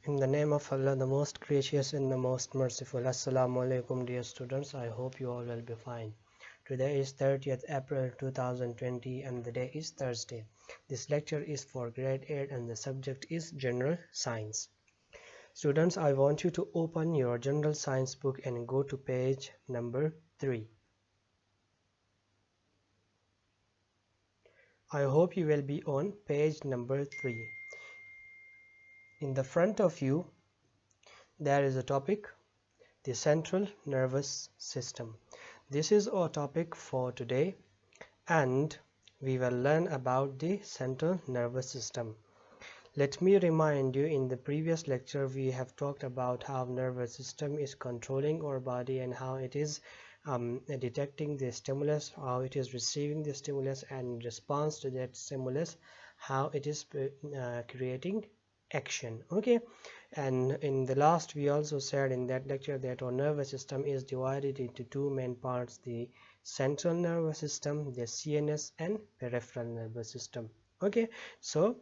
In the name of Allah, the most gracious and the most merciful. Assalamu alaikum, dear students. I hope you all will be fine. Today is 30th April 2020 and the day is Thursday. This lecture is for grade 8 and the subject is General Science. Students, I want you to open your General Science book and go to page number 3. I hope you will be on page number 3. In the front of you, there is a topic, the central nervous system. This is our topic for today, and we will learn about the central nervous system. Let me remind you, in the previous lecture we have talked about how nervous system is controlling our body and how it is detecting the stimulus, how it is receiving the stimulus, and in response to that stimulus how it is creating action. Okay, and in the last we also said in that lecture that our nervous system is divided into two main parts, the central nervous system, the CNS, and peripheral nervous system. Okay, so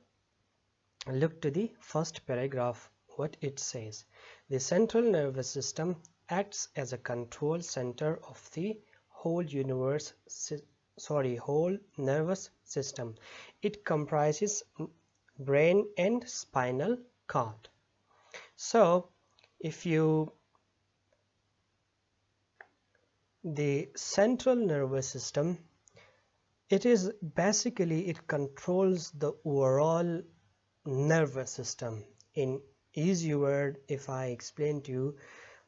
look to the first paragraph, what it says. The central nervous system acts as a control center of the whole whole nervous system. It comprises brain and spinal cord. So if you the central nervous system, it is basically, it controls the overall nervous system. In easy word, if I explain to you,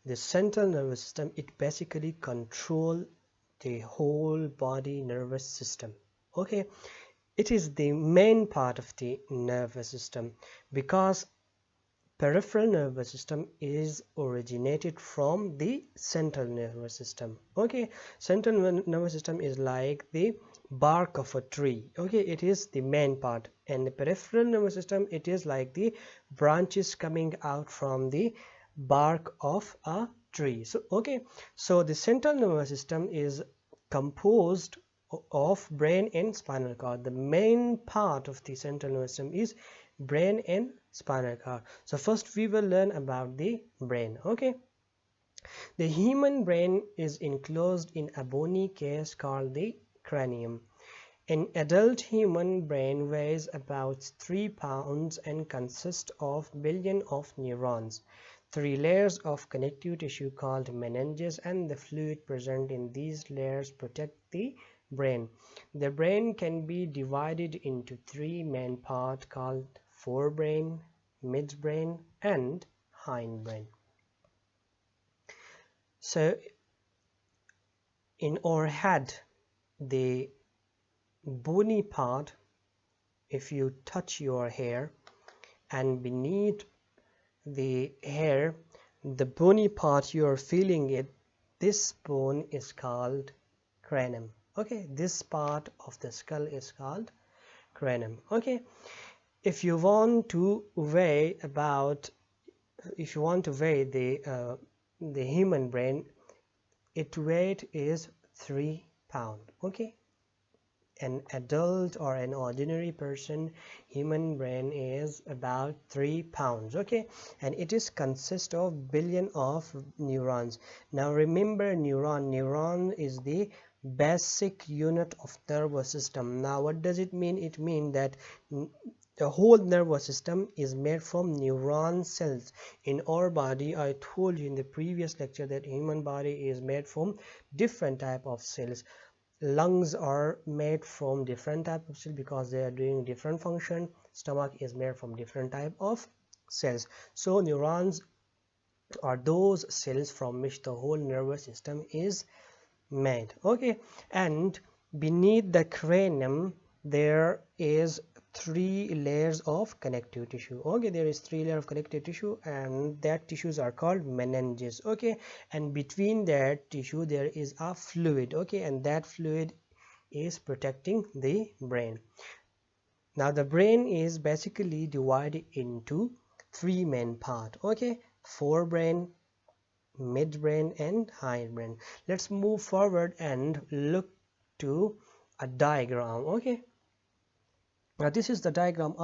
the central nervous system, it basically control the whole body nervous system. Okay, it is the main part of the nervous system because peripheral nervous system is originated from the central nervous system. Okay, central nervous system is like the bark of a tree. Okay, it is the main part, and the peripheral nervous system, it is like the branches coming out from the bark of a tree. So okay, so the central nervous system is composed of brain and spinal cord. The main part of the central nervous system is brain and spinal cord. So first we will learn about the brain. Okay, the human brain is enclosed in a bony case called the cranium. An adult human brain weighs about 3 pounds and consists of billions of neurons, 3 layers of connective tissue called meninges, and the fluid present in these layers protect the brain. The brain can be divided into 3 main parts called forebrain, midbrain, and hindbrain. So in our head, the bony part, if you touch your hair, and beneath the hair, the bony part, you are feeling it, this bone is called cranium. Okay, this part of the skull is called cranium. Okay, if you want to weigh the human brain, its weight is 3 pounds. Okay, an adult or an ordinary person human brain is about 3 pounds. Okay, and it is consist of billion of neurons. Now remember, neuron is the basic unit of nervous system. Now what does it mean? It means that the whole nervous system is made from neuron cells. In our body, I told you in the previous lecture that human body is made from different type of cells. Lungs are made from different type of cells because they are doing different function. Stomach is made from different type of cells. So neurons are those cells from which the whole nervous system is made. Okay, and beneath the cranium there is 3 layers of connective tissue. Okay, there is 3 layers of connective tissue, and that tissues are called meninges. Okay, and between that tissue there is a fluid. Okay, and that fluid is protecting the brain. Now the brain is basically divided into 3 main parts. Okay, forebrain, midbrain, and hindbrain. Let's move forward and look to a diagram. Okay, now this is the diagram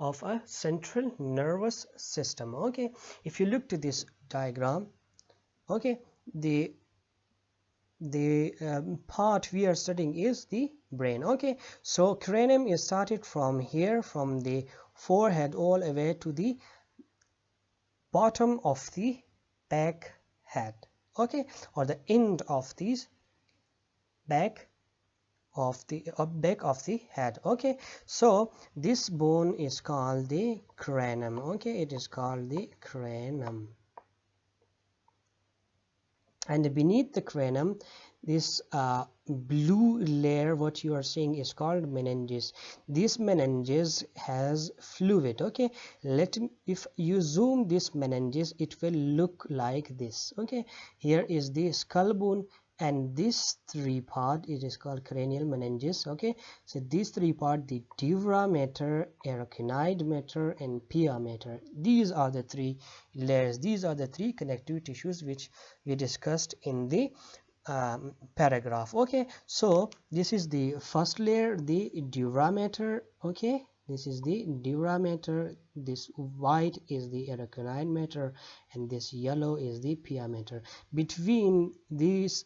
of a central nervous system. Okay, if you look to this diagram, okay, the part we are studying is the brain. Okay, so cranium is started from here, from the forehead all the way to the bottom of the back head. Okay, or the end of these back of the back of the head. Okay, so this bone is called the cranium. Okay, it is called the cranium, and beneath the cranium, this blue layer what you are seeing is called meninges. This meninges has fluid. Okay, if you zoom this meninges, it will look like this. Okay, here is the skull bone, and this three part, it is called cranial meninges. Okay, so these three part, the dura mater, arachnoid mater, and pia mater, these are the three layers, these are the three connective tissues which we discussed in the paragraph. Okay, so this is the first layer, the dura mater. Okay, this is the dura mater, this white is the arachnoid mater, and this yellow is the pia mater. Between these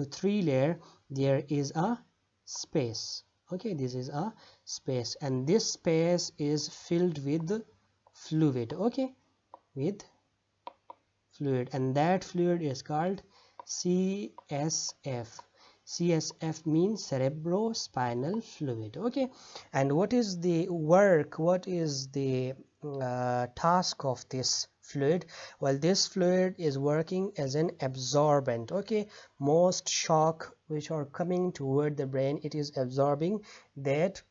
three layer there is a space. Okay, this is a space, and this space is filled with fluid. Okay, with fluid, and that fluid is called CSF. CSF means cerebrospinal fluid. Okay, and what is the work, what is the task of this fluid? Well, this fluid is working as an absorbent. Okay, most shock which are coming toward the brain, it is absorbing that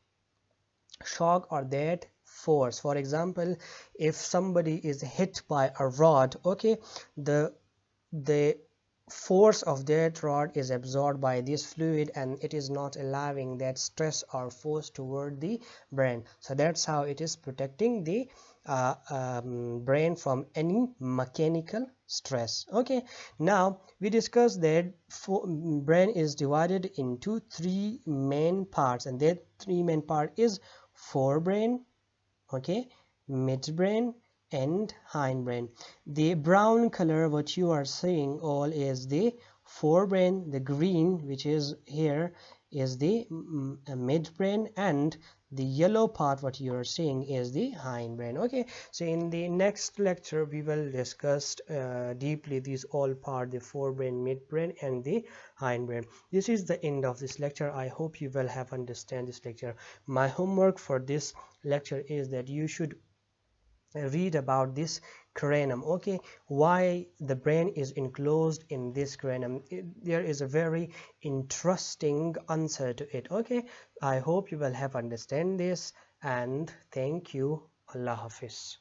shock or that force. For example, if somebody is hit by a rod, okay, the force of that rod is absorbed by this fluid, and it is not allowing that stress or force toward the brain. So that's how it is protecting the brain from any mechanical stress. Okay, now we discussed that brain is divided into three main parts, and that three main part is forebrain, okay, midbrain, and hindbrain. The brown color what you are seeing all is the forebrain, the green which is here is the midbrain, and the yellow part what you are seeing is the hindbrain. Okay, so in the next lecture we will discuss deeply these all part, the forebrain, midbrain, and the hindbrain. This is the end of this lecture. I hope you will have understand this lecture. My homework for this lecture is that you should read about this cranium. Okay, why the brain is enclosed in this cranium. There is a very interesting answer to it. Okay, I hope you will have understand this, and thank you. Allah Hafiz.